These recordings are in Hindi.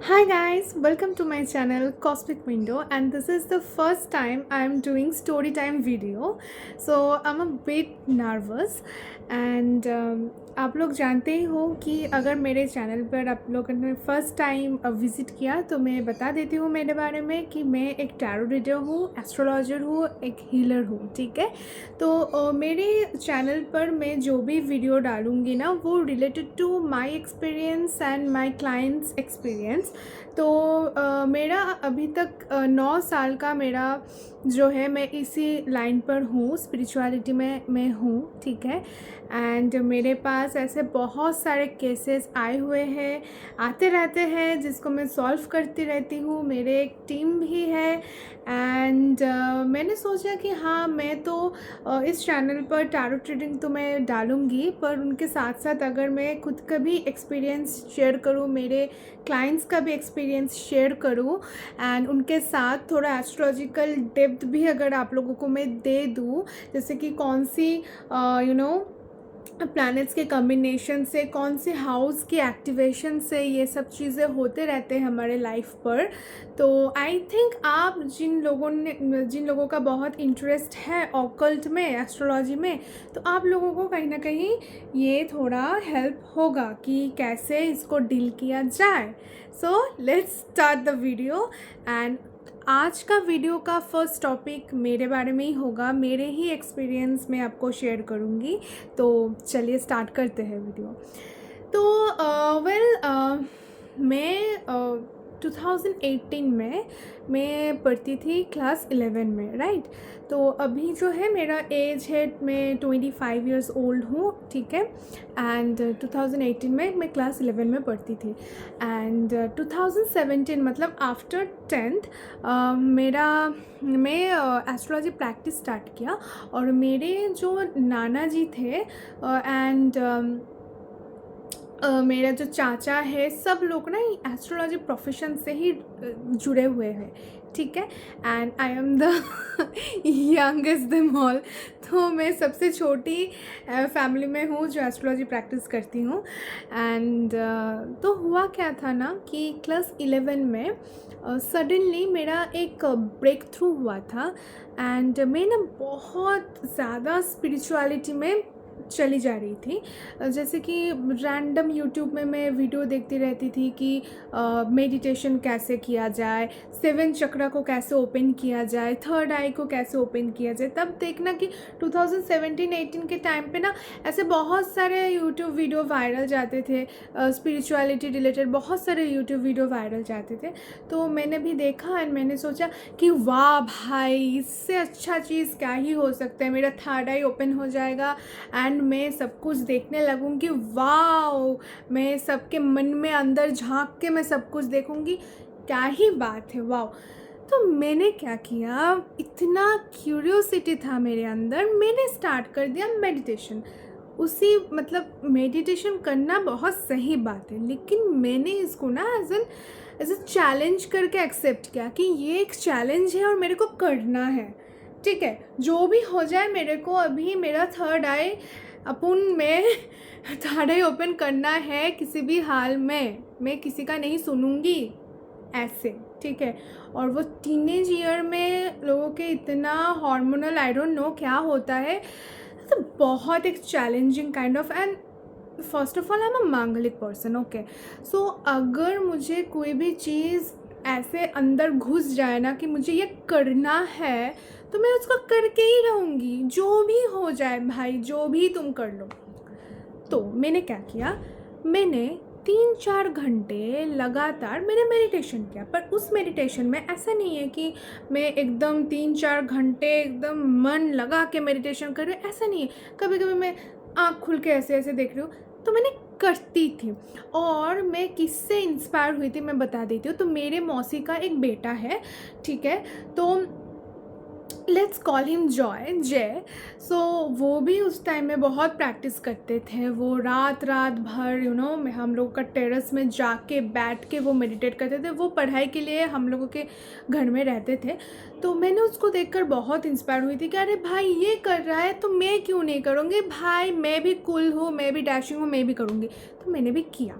Hi guys, welcome to my channel Cosmic Window, and this is the first time I am doing story time video. So I'm a bit nervous and आप लोग जानते ही हो कि अगर मेरे चैनल पर आप लोगों ने फर्स्ट टाइम विज़िट किया तो मैं बता देती हूँ मेरे बारे में कि मैं एक टैरो रीडर हूँ, एस्ट्रोलॉजर हूँ, एक हीलर हूँ। ठीक है, तो मेरे चैनल पर मैं जो भी वीडियो डालूँगी ना वो related to my experience and my clients experience. तो मेरा अभी तक 9 साल का मेरा जो है, मैं इसी लाइन पर हूँ, स्पिरिचुअलिटी में मैं हूँ। ठीक है, एंड मेरे पास ऐसे बहुत सारे केसेस आए हुए हैं, आते रहते हैं, जिसको मैं सॉल्व करती रहती हूँ। मेरे एक टीम भी है एंड मैंने सोचा कि हाँ, मैं तो इस चैनल पर टैरो ट्रीडिंग तो मैं डालूँगी, पर उनके साथ साथ अगर मैं खुद का भी एक्सपीरियंस शेयर करूँ, मेरे क्लाइंट्स का भी एक्सपीरियंस शेयर करूँ एंड उनके साथ थोड़ा एस्ट्रोलॉजिकल डेप्थ भी अगर आप लोगों को मैं दे दूँ, जैसे कि कौन सी प्लैनेट्स के कॉम्बिनेशन से, कौन से हाउस की एक्टिवेशन से ये सब चीज़ें होते रहते हैं हमारे लाइफ पर। तो आई थिंक आप जिन लोगों का बहुत इंटरेस्ट है ऑकल्ट में, एस्ट्रोलॉजी में, तो आप लोगों को कहीं ना कहीं ये थोड़ा हेल्प होगा कि कैसे इसको डील किया जाए। So let's start the video. And आज का वीडियो का फर्स्ट टॉपिक मेरे बारे में ही होगा, मेरे ही एक्सपीरियंस में आपको शेयर करूँगी। तो चलिए स्टार्ट करते हैं वीडियो। तो मैं 2018 में मैं पढ़ती थी क्लास 11 में, राइट। तो अभी जो है मेरा एज है, मैं 25 इयर्स ओल्ड हूँ। ठीक है, एंड 2018 में मैं क्लास 11 में पढ़ती थी एंड 2017 मतलब आफ्टर 10th मैं एस्ट्रोलॉजी प्रैक्टिस स्टार्ट किया। और मेरे जो नाना जी थे एंड मेरा जो चाचा है, सब लोग ना एस्ट्रोलॉजी प्रोफेशन से ही जुड़े हुए हैं। ठीक है, and I am the youngest them all. तो मैं सबसे छोटी फैमिली में हूँ जो एस्ट्रोलॉजी प्रैक्टिस करती हूँ। एंड तो हुआ क्या था ना कि क्लास 11 में सडनली मेरा एक ब्रेक थ्रू हुआ था एंड मैं ना बहुत ज़्यादा स्पिरिचुअलिटी में चली जा रही थी। जैसे कि रैंडम यूट्यूब में मैं वीडियो देखती रहती थी कि मेडिटेशन कैसे किया जाए, 7 चक्रा को कैसे ओपन किया जाए, थर्ड आई को कैसे ओपन किया जाए। तब देखना कि 2017-18 के टाइम पे ना ऐसे बहुत सारे यूट्यूब वीडियो वायरल जाते थे, स्पिरिचुअलिटी रिलेटेड बहुत सारे यूट्यूब वीडियो वायरल जाते थे। तो मैंने भी देखा एंड मैंने सोचा कि वाह भाई, इससे अच्छा चीज़ क्या ही हो सकता है, मेरा थर्ड आई ओपन हो जाएगा एंड मैं सब कुछ देखने लगूँगी। वाओ, मैं सबके मन में अंदर झांक के मैं सब कुछ देखूँगी, क्या ही बात है, वाओ। तो मैंने क्या किया, इतना क्यूरियोसिटी था मेरे अंदर, मैंने स्टार्ट कर दिया मेडिटेशन। उसी मतलब मेडिटेशन करना बहुत सही बात है, लेकिन मैंने इसको ना एज ए चैलेंज करके एक्सेप्ट किया कि ये एक चैलेंज है और मेरे को करना है। ठीक है, जो भी हो जाए, मेरे को अभी मेरा थर्ड आई में थर्ड आई ओपन करना है किसी भी हाल में, मैं किसी का नहीं सुनूंगी ऐसे। ठीक है, और वो टीनेज ईयर में लोगों के इतना हार्मोनल, आई डोंट नो क्या होता है, तो बहुत एक challenging kind of. And first of all I am अ मांगलिक पर्सन। ओके, सो अगर मुझे कोई भी चीज़ ऐसे अंदर घुस जाए ना कि मुझे ये करना है, तो मैं उसको करके ही रहूँगी, जो भी हो जाए भाई, जो भी तुम कर लो। तो मैंने क्या किया, मैंने 3-4 घंटे लगातार मैंने मेडिटेशन किया। पर उस मेडिटेशन में ऐसा नहीं है कि मैं एकदम 3-4 घंटे एकदम मन लगा के मेडिटेशन कर रही हूँ, ऐसा नहीं है। कभी कभी मैं आँख खुल के ऐसे ऐसे देख रही हूँ, तो मैंने करती थी। और मैं किससे इंस्पायर हुई थी मैं बता देती हूँ। तो मेरे मौसी का एक बेटा है, ठीक है, तो लेट्स कॉल हिम जय। सो वो भी उस टाइम में बहुत प्रैक्टिस करते थे। वो रात रात भर हम लोग का टेरेस में जाके बैठ के वो मेडिटेट करते थे। वो पढ़ाई के लिए हम लोगों के घर में रहते थे। तो मैंने उसको देखकर बहुत इंस्पायर हुई थी कि अरे भाई ये कर रहा है तो मैं क्यों नहीं करूँगी भाई, मैं भी कूल हूँ, मैं भी डैशिंग हूँ, मैं भी करूँगी। तो मैंने भी किया।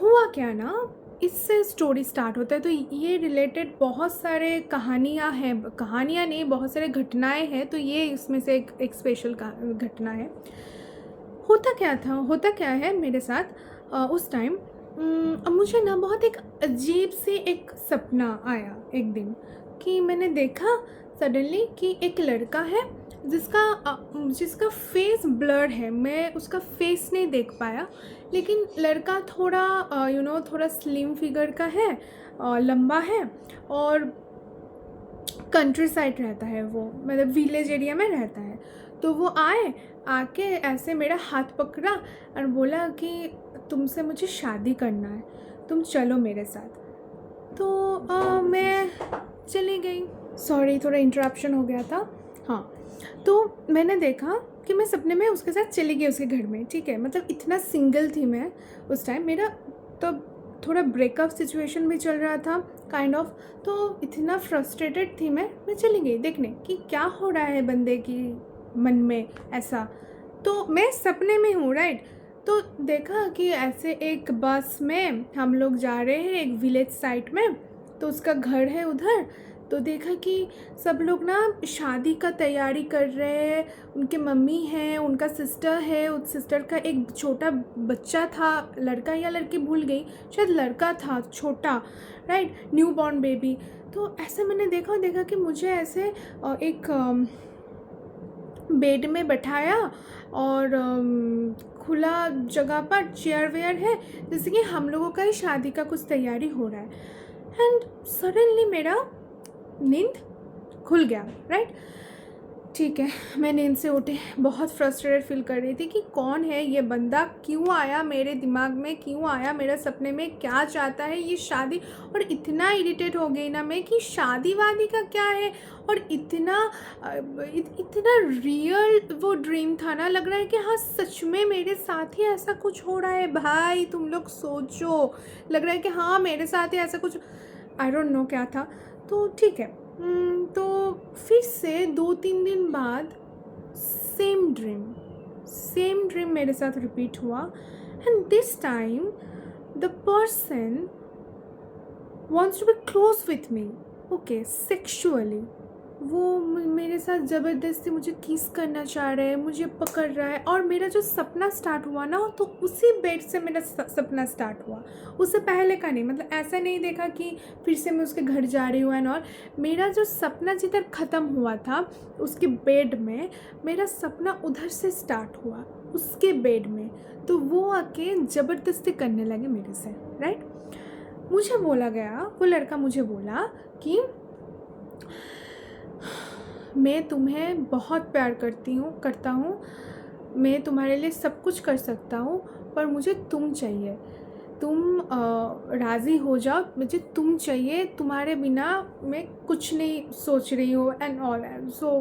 हुआ क्या ना, इससे स्टोरी स्टार्ट होता है। तो ये रिलेटेड बहुत सारे कहानियाँ हैं, कहानियाँ नहीं, बहुत सारे घटनाएं हैं। तो ये इसमें से एक स्पेशल घटना है। होता क्या है मेरे साथ उस टाइम, मुझे ना बहुत एक अजीब सी एक सपना आया एक दिन, कि मैंने देखा सडनली कि एक लड़का है जिसका फेस ब्लर है। मैं उसका फेस नहीं देख पाया, लेकिन लड़का थोड़ा थोड़ा स्लिम फिगर का है, लंबा है, और कंट्री साइड रहता है वो, मतलब विलेज एरिया में रहता है। तो वो आके ऐसे मेरा हाथ पकड़ा और बोला कि तुमसे मुझे शादी करना है, तुम चलो मेरे साथ। तो मैं चली गई। सॉरी, थोड़ा इंटरप्शन हो गया था। हाँ, तो मैंने देखा कि मैं सपने में उसके साथ चली गई उसके घर में। ठीक है, मतलब इतना सिंगल थी मैं उस टाइम, मेरा तब थोड़ा ब्रेकअप सिचुएशन भी चल रहा था काइंड ऑफ। तो इतना फ्रस्ट्रेटेड थी मैं चली गई देखने कि क्या हो रहा है बंदे की मन में ऐसा। तो मैं सपने में हूँ, राइट। तो देखा कि ऐसे एक बस में हम लोग जा रहे हैं एक विलेज साइड में, तो उसका घर है उधर। तो देखा कि सब लोग ना शादी का तैयारी कर रहे हैं, उनके मम्मी हैं, उनका सिस्टर है, उस सिस्टर का एक छोटा बच्चा था, लड़का या लड़की भूल गई, शायद लड़का था छोटा, राइट, न्यू बॉर्न बेबी। तो ऐसे मैंने देखा कि मुझे ऐसे एक बेड में बैठाया और खुला जगह पर चेयर वेयर है, जैसे कि हम लोगों का ही शादी का कुछ तैयारी हो रहा है। एंड सडनली मेरा नींद खुल गया, राइट। ठीक है, मैं नींद से उठी, बहुत फ्रस्ट्रेटेड फील कर रही थी कि कौन है ये बंदा, क्यों आया मेरे दिमाग में, क्यों आया मेरे सपने में, क्या चाहता है ये शादी। और इतना इरिटेट हो गई ना मैं कि शादी वादी का क्या है, और इतना रियल वो ड्रीम था ना, लग रहा है कि हाँ सच में मेरे साथ ही ऐसा कुछ हो रहा है। भाई तुम लोग सोचो, लग रहा है कि हाँ मेरे साथ ही ऐसा कुछ, आई डोंट नो क्या था। तो ठीक है, तो फिर से 2-3 दिन बाद सेम ड्रीम मेरे साथ रिपीट हुआ। And this time the person wants to be close with me, okay, sexually। वो मेरे साथ ज़बरदस्ती मुझे किस करना चाह रहा है, मुझे पकड़ रहा है। और मेरा जो सपना स्टार्ट हुआ ना, तो उसी बेड से मेरा सपना स्टार्ट हुआ, उससे पहले का नहीं। मतलब ऐसा नहीं देखा कि फिर से मैं उसके घर जा रही हूँ एंड और मेरा जो सपना जिधर ख़त्म हुआ था उसके बेड में, मेरा सपना उधर से स्टार्ट हुआ उसके बेड में। तो वो आके ज़बरदस्ती करने लगे मेरे से, राइट। मुझे बोला गया, वो लड़का मुझे बोला कि मैं तुम्हें बहुत प्यार करता हूँ, मैं तुम्हारे लिए सब कुछ कर सकता हूँ, पर मुझे तुम चाहिए, तुम राज़ी हो जाओ, मुझे तुम चाहिए, तुम्हारे बिना मैं कुछ नहीं सोच रही हूँ एंड ऑल। सो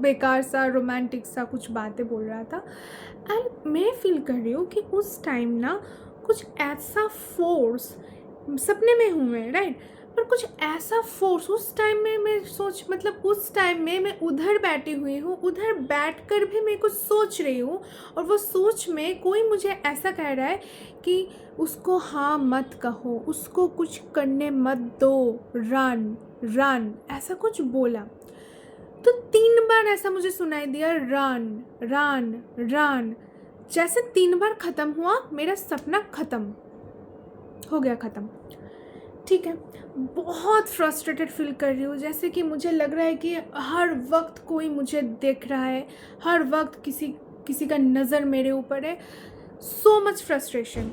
बेकार सा रोमांटिक सा कुछ बातें बोल रहा था। एंड मैं फील कर रही हूँ कि उस टाइम ना कुछ ऐसा फोर्स, सपने में हूँ मैं, राइट, पर कुछ ऐसा फोर्स उस टाइम में मतलब उस टाइम में मैं उधर बैठी हुई हूँ, उधर बैठकर भी मैं कुछ सोच रही हूँ, और वो सोच में कोई मुझे ऐसा कह रहा है कि उसको हाँ मत कहो, उसको कुछ करने मत दो, रन, ऐसा कुछ बोला। तो 3 बार ऐसा मुझे सुनाई दिया, रन। जैसे 3 बार ख़त्म हुआ, मेरा सपना ख़त्म हो गया, ख़त्म। ठीक है, बहुत फ्रस्ट्रेटेड फील कर रही हूँ, जैसे कि मुझे लग रहा है कि हर वक्त कोई मुझे देख रहा है, हर वक्त किसी का नज़र मेरे ऊपर है। So much frustration.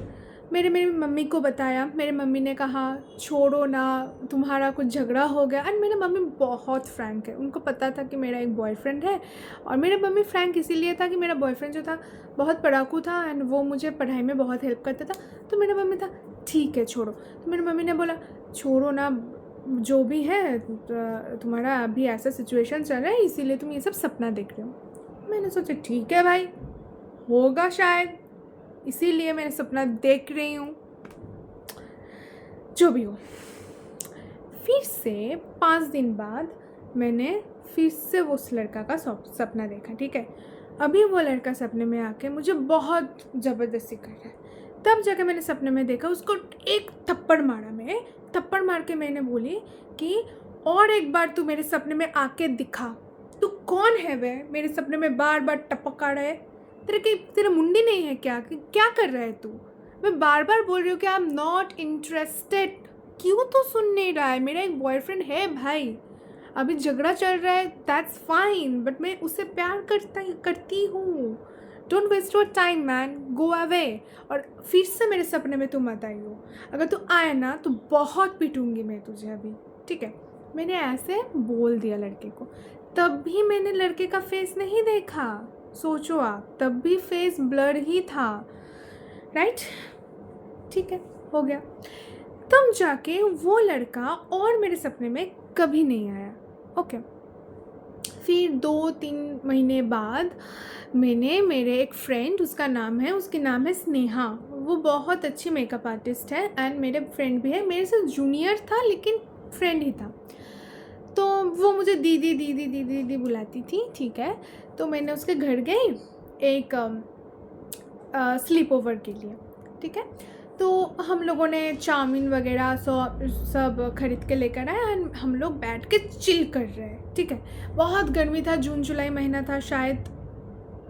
मेरी मम्मी को बताया, मेरी मम्मी ने कहा छोड़ो ना, तुम्हारा कुछ झगड़ा हो गया। एंड मेरी मम्मी बहुत फ्रैंक है, उनको पता था कि मेरा एक बॉयफ्रेंड है। और मेरे मम्मी फ्रैंक इसीलिए था कि मेरा बॉयफ्रेंड जो था बहुत पढ़ाकू था एंड वो मुझे पढ़ाई में बहुत हेल्प करता था। तो मेरा मम्मी था ठीक है छोड़ो। तो मेरी मम्मी ने बोला छोड़ो ना, जो भी है, तुम्हारा अभी ऐसा सिचुएशन चल रहा है इसीलिए तुम ये सब सपना देख रहे हो। मैंने सोचा ठीक है भाई, होगा शायद, इसीलिए मैं सपना देख रही हूँ, जो भी हो। फिर से 5 दिन बाद मैंने फिर से उस लड़का का सपना देखा। ठीक है, अभी वो लड़का सपने में आके मुझे बहुत ज़बरदस्ती कर रहा है, तब जाके मैंने सपने में देखा, उसको एक थप्पड़ मारा। मैं थप्पड़ मार के मैंने बोली कि और एक बार तू मेरे सपने में आके दिखा, तू कौन है वे, मेरे सपने में बार बार टपक आ रहा है, तेरा मुंडी नहीं है क्या, क्या कर रहा है तू? मैं बार बार बोल रही हूँ कि आई एम नॉट इंटरेस्टेड, क्यों तो सुन नहीं रहा है? मेरा एक बॉयफ्रेंड है भाई, अभी झगड़ा चल रहा है, दैट्स फाइन, बट मैं उससे प्यार करती हूँ। Don't waste your time man, go away. और फिर से मेरे सपने में तू मत आई हो, अगर तू आए ना तो बहुत पीटूंगी मैं तुझे अभी, ठीक है? मैंने ऐसे बोल दिया लड़के को। तब भी मैंने लड़के का फेस नहीं देखा, सोचो आप, तब भी फेस ब्लर ही था, राइट? ठीक है, हो गया। तब जाके वो लड़का और मेरे सपने में कभी नहीं आया। ओके, फिर 2-3 महीने बाद मैंने, मेरे एक फ्रेंड, उसका नाम है स्नेहा, वो बहुत अच्छी मेकअप आर्टिस्ट है एंड मेरे फ्रेंड भी है, मेरे से जूनियर था लेकिन फ्रेंड ही था। तो वो मुझे दीदी दीदी दीदी दीदी बुलाती थी, ठीक है? तो मैंने उसके घर गई एक स्लीप ओवर के लिए, ठीक है? तो हम लोगों ने चाउमीन वगैरह सब खरीद के लेकर आए एंड हम लोग बैठ के चिल कर रहे हैं, ठीक है? बहुत गर्मी था, जून जुलाई महीना था, शायद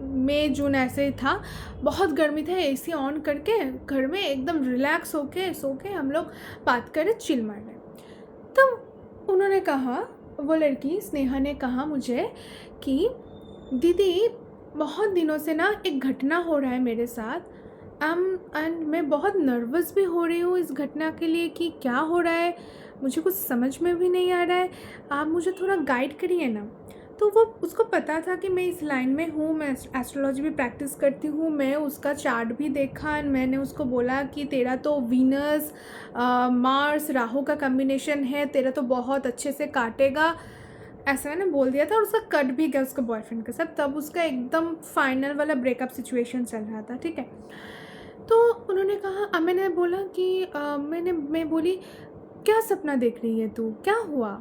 मई जून ऐसे ही था, बहुत गर्मी था। एसी ऑन करके घर में एकदम रिलैक्स होके सो के हम लोग बात कर चिल मार रहे। तब उन्होंने कहा, वो लड़की स्नेहा ने कहा मुझे कि दीदी बहुत दिनों से ना एक घटना हो रहा है मेरे साथ, एंड मैं बहुत नर्वस भी हो रही हूँ इस घटना के लिए कि क्या हो रहा है, मुझे कुछ समझ में भी नहीं आ रहा है, आप मुझे थोड़ा गाइड करिए ना। तो वो, उसको पता था कि मैं इस लाइन में हूँ, मैं एस्ट्रोलॉजी भी प्रैक्टिस करती हूँ, मैं उसका चार्ट भी देखा एंड मैंने उसको बोला कि तेरा तो वीनस मार्स राहु का कम्बिनेशन है, तेरा तो बहुत अच्छे से काटेगा, ऐसा मैंने बोल दिया था। और उसका कट भी गया उसका बॉयफ्रेंड के साथ, तब उसका एकदम फाइनल वाला ब्रेकअप सिचुएशन चल रहा था, ठीक है? तो उन्होंने कहा, मैंने बोला कि मैं बोली क्या सपना देख रही है तू, क्या हुआ?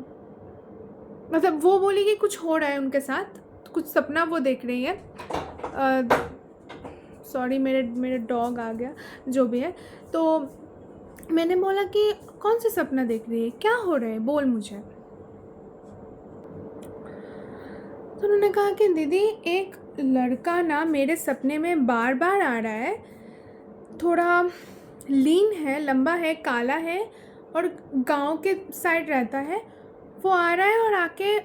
मतलब वो बोली कि कुछ हो रहा है उनके साथ, कुछ सपना वो देख रही है। सॉरी, मेरे डॉग आ गया, जो भी है। तो मैंने बोला कि कौन सा सपना देख रही है, क्या हो रहा है, बोल मुझे। तो उन्होंने कहा कि दीदी एक लड़का ना मेरे सपने में बार बार आ रहा है, थोड़ा लीन है, लंबा है, काला है और गांव के साइड रहता है। वो आ रहा है और आके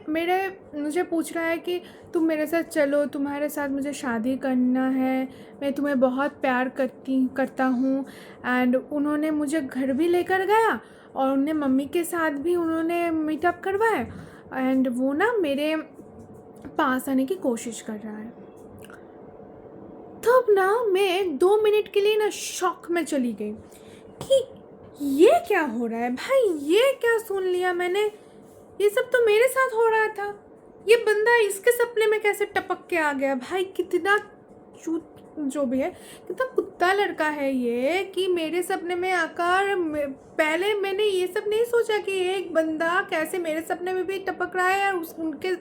मुझे पूछ रहा है कि तुम मेरे साथ चलो, तुम्हारे साथ मुझे शादी करना है, मैं तुम्हें बहुत प्यार करता हूँ। एंड उन्होंने मुझे घर भी लेकर गया और उन्हें मम्मी के साथ भी उन्होंने मीटअप करवाया एंड वो ना मेरे पास आने की कोशिश कर रहा है। तब ना मैं 2 मिनट के लिए ना शॉक में चली गई कि ये क्या हो रहा है भाई, ये क्या सुन लिया मैंने, ये सब तो मेरे साथ हो रहा था, ये बंदा इसके सपने में कैसे टपक के आ गया भाई? कितना जो भी है, कितना कुत्ता लड़का है ये कि मेरे सपने में आकर पहले मैंने ये सब नहीं सोचा कि एक बंदा कैसे मेरे सपने में भी टपक रहा है और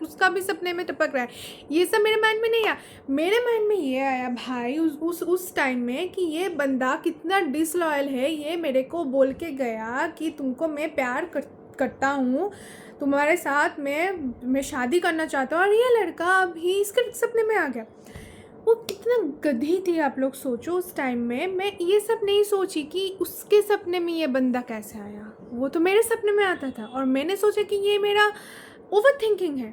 उसका भी सपने में टपक रहा है। ये सब मेरे माइंड में नहीं आया। मेरे माइंड में ये आया भाई उस टाइम में कि ये बंदा कितना डिसलॉयल है। ये मेरे को बोल के गया कि तुमको मैं प्यार करता हूँ, तुम्हारे साथ मैं शादी करना चाहता हूँ, और ये लड़का अभी इसके सपने में आ गया। वो कितना गधी थी आप लोग सोचो। उस टाइम में मैं ये सब नहीं सोची कि उसके सपने में ये बंदा कैसे आया, वो तो मेरे सपने में आता था और मैंने सोचा कि ये मेरा ओवर थिंकिंग है,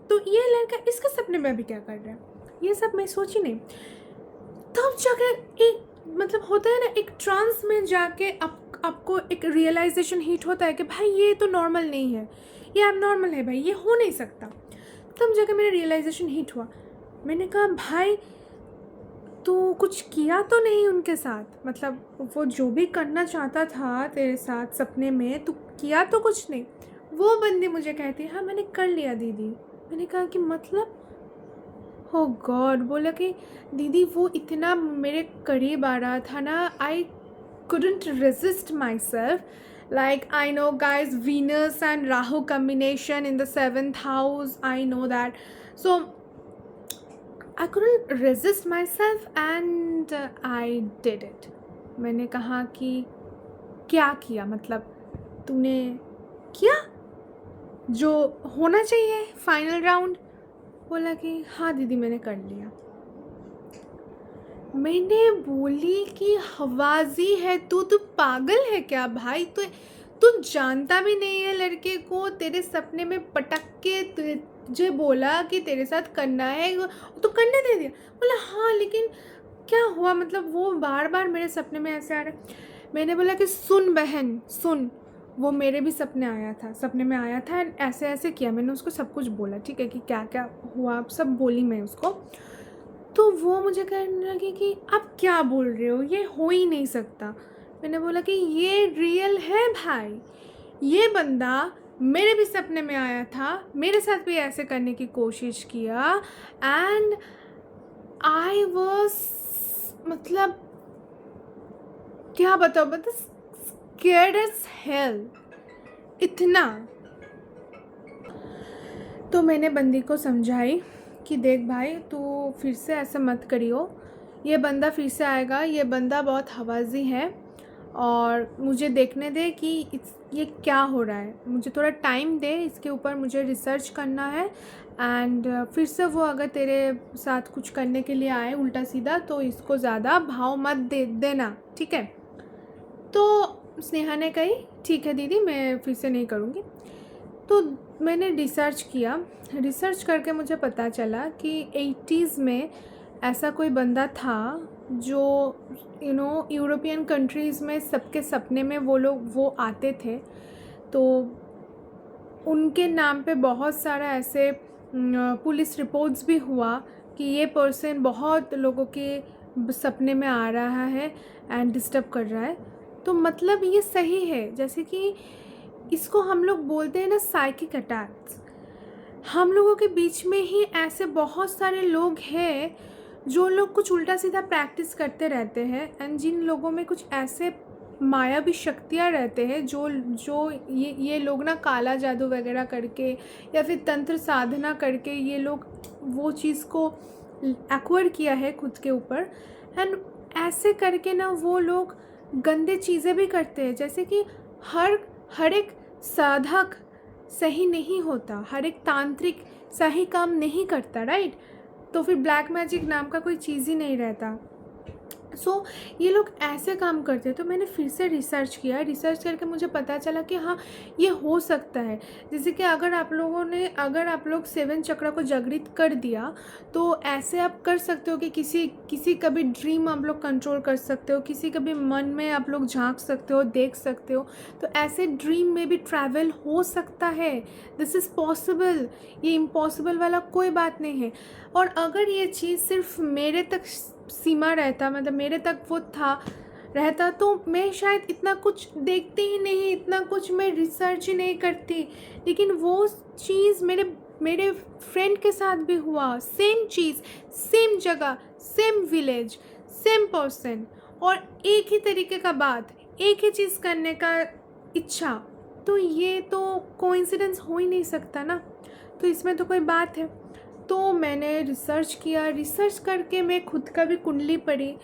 तो ये लड़का इसके सपने में अभी क्या कर रहा है, ये सब मैं सोची नहीं। तब जाकर एक मतलब होता है ना, एक ट्रांस में जाके आपको एक रियलाइजेशन हिट होता है कि भाई ये तो नॉर्मल नहीं है, ये एबनॉर्मल है भाई, ये हो नहीं सकता। तब जाकर मेरा रियलाइजेशन हिट हुआ। मैंने कहा भाई तू कुछ किया तो नहीं उनके साथ, मतलब वो जो भी करना चाहता था तेरे साथ सपने में, तू किया तो कुछ नहीं। वो बंदी मुझे कहती हाँ मैंने कर लिया दीदी। मैंने कहा कि मतलब, हो गॉड, बोला कि दीदी वो इतना मेरे करीब आ रहा था ना, आई couldn't resist myself. Like, I know guys, Venus and Rahu combination in the 7th house, I know that. So I couldn't resist myself and I did it. मैंने कहा कि क्या किया, मतलब तूने किया जो होना चाहिए फाइनल राउंड? बोला कि हाँ दीदी मैंने कर लिया। मैंने बोली कि हवाजी है तू पागल है क्या भाई? तू जानता भी नहीं है लड़के को, तेरे सपने में पटक के तुझे बोला कि तेरे साथ करना है तो करने दे दिया। बोला हाँ लेकिन क्या हुआ, मतलब वो बार बार मेरे सपने में ऐसे आ रहा है। मैंने बोला कि सुन बहन सुन, वो मेरे भी सपने में आया था एंड ऐसे ऐसे किया। मैंने उसको सब कुछ बोला, ठीक है, कि क्या क्या हुआ सब बोली मैं उसको। तो वो मुझे कहने लगी कि आप क्या बोल रहे हो, ये हो ही नहीं सकता। मैंने बोला कि ये रियल है भाई, ये बंदा मेरे भी सपने में आया था, मेरे साथ भी ऐसे करने की कोशिश किया एंड आई वॉज, मतलब क्या बताओ, मतलब स्कैर्ड एज हेल इतना। तो मैंने बंदी को समझाई कि देख भाई तू फिर से ऐसा मत करियो, ये बंदा फिर से आएगा, ये बंदा बहुत हवाजी है और मुझे देखने दे कि ये क्या हो रहा है, मुझे थोड़ा टाइम दे, इसके ऊपर मुझे रिसर्च करना है एंड फिर से वो अगर तेरे साथ कुछ करने के लिए आए उल्टा सीधा तो इसको ज़्यादा भाव मत दे देना, ठीक है। तो स्नेहा ने कही ठीक है दीदी मैं फिर से नहीं करूँगी। तो मैंने रिसर्च करके मुझे पता चला कि 80s में ऐसा कोई बंदा था जो यूरोपियन कंट्रीज़ में सबके सपने में वो आते थे। तो उनके नाम पे बहुत सारा ऐसे पुलिस रिपोर्ट्स भी हुआ कि ये पर्सन बहुत लोगों के सपने में आ रहा है एंड डिस्टर्ब कर रहा है। तो मतलब ये सही है, जैसे कि इसको हम लोग बोलते हैं ना साइकिक अटैक्स। हम लोगों के बीच में ही ऐसे बहुत सारे लोग हैं जो लोग कुछ उल्टा सीधा प्रैक्टिस करते रहते हैं एंड जिन लोगों में कुछ ऐसे मायावी शक्तियाँ रहते हैं जो जो ये लोग ना काला जादू वगैरह करके या फिर तंत्र साधना करके ये लोग वो चीज़ को एक्वायर किया है खुद के ऊपर एंड ऐसे करके ना वो लोग गंदे चीज़ें भी करते हैं। जैसे कि हर एक साधक सही नहीं होता, हर एक तांत्रिक सही काम नहीं करता, राइट? तो फिर ब्लैक मैजिक नाम का कोई चीज़ ही नहीं रहता। ये लोग ऐसे काम करते हैं। तो मैंने फिर से रिसर्च करके मुझे पता चला कि हाँ ये हो सकता है। जैसे कि अगर आप लोग 7 चक्र को जागृत कर दिया तो ऐसे आप कर सकते हो कि किसी का भी ड्रीम आप लोग कंट्रोल कर सकते हो, किसी का भी मन में आप लोग झांक सकते हो, देख सकते हो। तो ऐसे ड्रीम में भी ट्रैवल हो सकता है, दिस इज़ पॉसिबल। ये इम्पॉसिबल वाला कोई बात नहीं है। और अगर ये चीज़ सिर्फ मेरे तक सीमा रहता, मतलब मेरे तक वो रहता तो मैं शायद इतना कुछ देखती ही नहीं, इतना कुछ मैं रिसर्च ही नहीं करती। लेकिन वो चीज़ मेरे फ्रेंड के साथ भी हुआ, सेम चीज़, सेम जगह, सेम विलेज, सेम पर्सन और एक ही तरीके का बात, एक ही चीज़ करने का इच्छा। तो ये तो कोइंसिडेंस हो ही नहीं सकता ना, तो इसमें तो कोई बात है। तो मैंने रिसर्च करके मैं खुद का भी कुंडली पढ़ी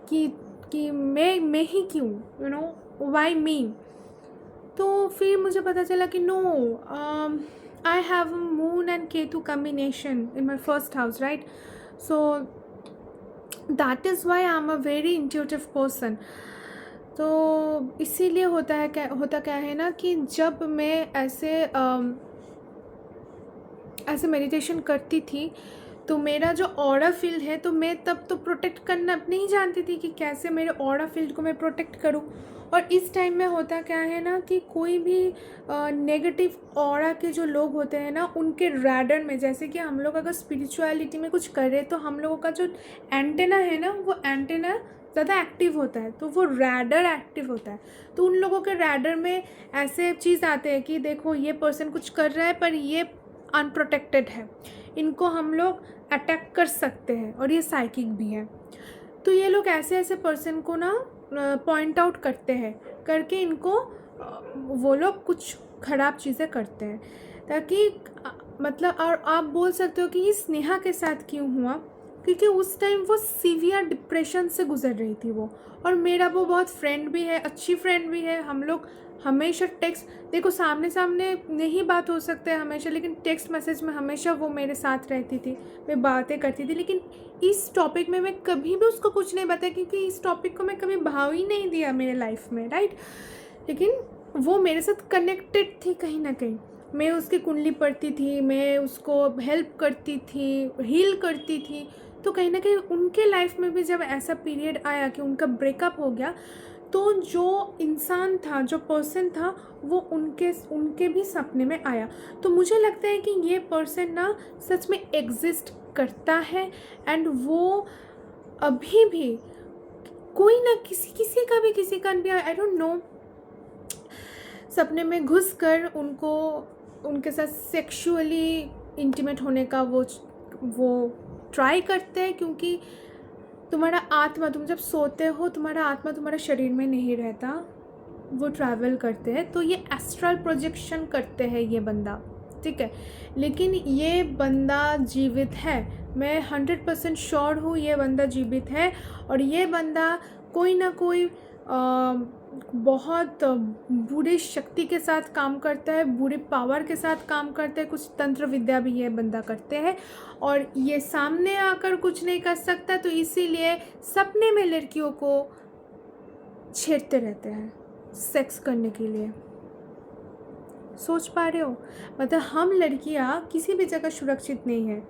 कि मैं ही क्यों, वाई मी। तो फिर मुझे पता चला कि no, I have a moon and Ketu combination in my first house, right? So that is why I am a very intuitive person. तो इसीलिए होता क्या है ना कि जब मैं ऐसे मेडिटेशन करती थी तो मेरा जो ऑरा फील्ड है, तो मैं तब तो प्रोटेक्ट करना नहीं जानती थी कि कैसे मेरे ऑरा फील्ड को मैं प्रोटेक्ट करूं। और इस टाइम में होता क्या है ना कि कोई भी नेगेटिव ऑरा के जो लोग होते हैं ना उनके रैडर में, जैसे कि हम लोग अगर स्पिरिचुअलिटी में कुछ कर रहे तो हम लोगों का जो एंटेना है ना वो एंटेना ज़्यादा एक्टिव होता है, तो वो रैडर एक्टिव होता है। तो उन लोगों के रैडर में ऐसे चीज़ आते हैं कि देखो ये पर्सन कुछ कर रहा है पर ये अनप्रोटेक्टेड है, इनको हम लोग अटैक कर सकते हैं और ये साइकिक भी है। तो ये लोग ऐसे पर्सन को ना पॉइंट आउट करते हैं, करके इनको वो लोग कुछ ख़राब चीज़ें करते हैं ताकि मतलब। और आप बोल सकते हो कि ये स्नेहा के साथ क्यों हुआ, क्योंकि उस टाइम वो सीवियर डिप्रेशन से गुजर रही थी वो। और मेरा वो बहुत फ्रेंड भी है, अच्छी फ्रेंड भी है। हम लोग हमेशा टेक्स्ट, देखो सामने सामने नहीं बात हो सकते हमेशा, लेकिन टेक्स्ट मैसेज में हमेशा वो मेरे साथ रहती थी, मैं बातें करती थी। लेकिन इस टॉपिक में मैं कभी भी उसको कुछ नहीं बताया, क्योंकि इस टॉपिक को मैं कभी भाव ही नहीं दिया मेरे लाइफ में, राइट। लेकिन वो मेरे साथ कनेक्टेड थी कहीं ना कहीं। मैं उसकी कुंडली पढ़ती थी, मैं उसको हेल्प करती थी, हील करती थी। तो कहीं ना कहीं उनके लाइफ में भी जब ऐसा पीरियड आया कि उनका ब्रेकअप हो गया, तो जो इंसान था, जो पर्सन था, वो उनके भी सपने में आया। तो मुझे लगता है कि ये पर्सन ना सच में एग्जिस्ट करता है। एंड वो अभी भी कोई ना किसी का भी आई डोंट नो, सपने में घुसकर उनको उनके साथ सेक्सुअली इंटीमेट होने का वो ट्राई करते हैं। क्योंकि तुम्हारा आत्मा, तुम जब सोते हो तुम्हारा आत्मा तुम्हारे शरीर में नहीं रहता, वो ट्रैवल करते हैं। तो ये एस्ट्रल प्रोजेक्शन करते हैं ये बंदा, ठीक है। लेकिन ये बंदा जीवित है, मैं 100% श्योर हूँ ये बंदा जीवित है। और ये बंदा कोई ना कोई बहुत बुरी शक्ति के साथ काम करता है, बुरी पावर के साथ काम करता है। कुछ तंत्र विद्या भी ये बंदा करते हैं, और ये सामने आकर कुछ नहीं कर सकता, तो इसीलिए सपने में लड़कियों को छेड़ते रहते हैं सेक्स करने के लिए। सोच पा रहे हो, मतलब हम लड़कियां किसी भी जगह सुरक्षित नहीं है,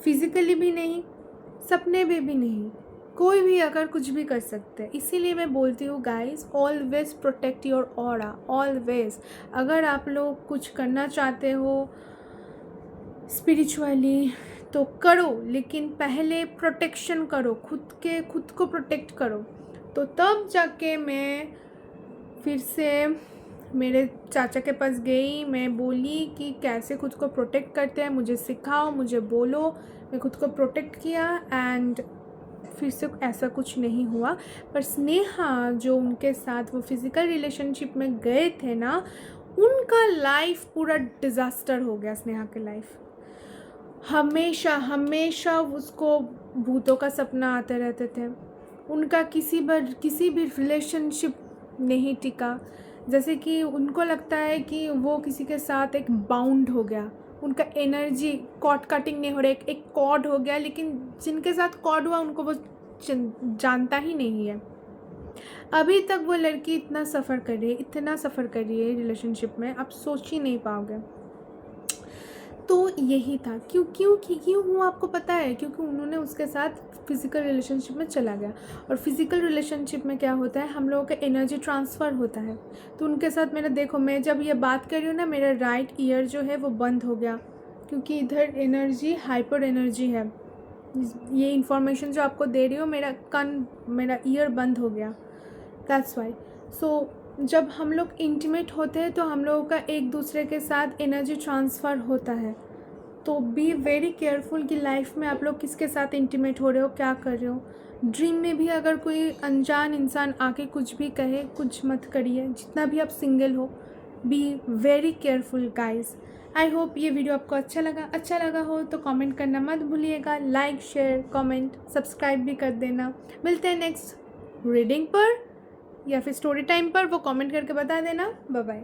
फिजिकली भी नहीं, सपने में भी नहीं। कोई भी अगर कुछ भी कर सकते हैं। इसीलिए मैं बोलती हूँ guys, always protect your aura, always. अगर आप लोग कुछ करना चाहते हो स्पिरिचुअली तो करो, लेकिन पहले प्रोटेक्शन करो, खुद को प्रोटेक्ट करो। तो तब जाके मैं फिर से मेरे चाचा के पास गई, मैं बोली कि कैसे खुद को प्रोटेक्ट करते हैं, मुझे सिखाओ, मुझे बोलो। मैं खुद को प्रोटेक्ट किया एंड फिर से ऐसा कुछ नहीं हुआ। पर स्नेहा जो उनके साथ वो फिज़िकल रिलेशनशिप में गए थे ना, उनका लाइफ पूरा डिज़ास्टर हो गया। स्नेहा के लाइफ हमेशा उसको भूतों का सपना आते रहते थे। उनका किसी भी रिलेशनशिप नहीं टिका। जैसे कि उनको लगता है कि वो किसी के साथ एक बाउंड हो गया, उनका एनर्जी कॉर्ड कटिंग नहीं हो रहा, एक कॉर्ड हो गया। लेकिन जिनके साथ कॉर्ड हुआ उनको वो जानता ही नहीं है। अभी तक वो लड़की इतना सफ़र कर रही है रिलेशनशिप में, आप सोच ही नहीं पाओगे। तो यही था। क्यों हुआ आपको पता है? क्योंकि उन्होंने उसके साथ फिज़िकल रिलेशनशिप में चला गया। और फिज़िकल रिलेशनशिप में क्या होता है, हम लोगों का एनर्जी ट्रांसफ़र होता है। तो उनके साथ मैंने देखो, मैं जब ये बात कर रही हूँ ना, मेरा राइट ईयर जो है वो बंद हो गया, क्योंकि इधर एनर्जी हाइपर एनर्जी है। ये इन्फॉर्मेशन जो आपको दे रही हूँ, मेरा ईयर बंद हो गया, दैट्स वाई। सो जब हम लोग इंटीमेट होते हैं तो हम लोगों का एक दूसरे के साथ एनर्जी ट्रांसफ़र होता है। तो बी वेरी केयरफुल कि लाइफ में आप लोग किसके साथ इंटीमेट हो रहे हो, क्या कर रहे हो। ड्रीम में भी अगर कोई अनजान इंसान आके कुछ भी कहे, कुछ मत करिए। जितना भी आप सिंगल हो, be very careful guys. I hope ये वीडियो आपको अच्छा लगा हो तो कमेंट करना मत भूलिएगा। लाइक, शेयर, कमेंट, सब्सक्राइब भी कर देना। मिलते हैं नेक्स्ट रीडिंग पर या फिर स्टोरी टाइम पर, वो कमेंट करके बता देना। Bye bye.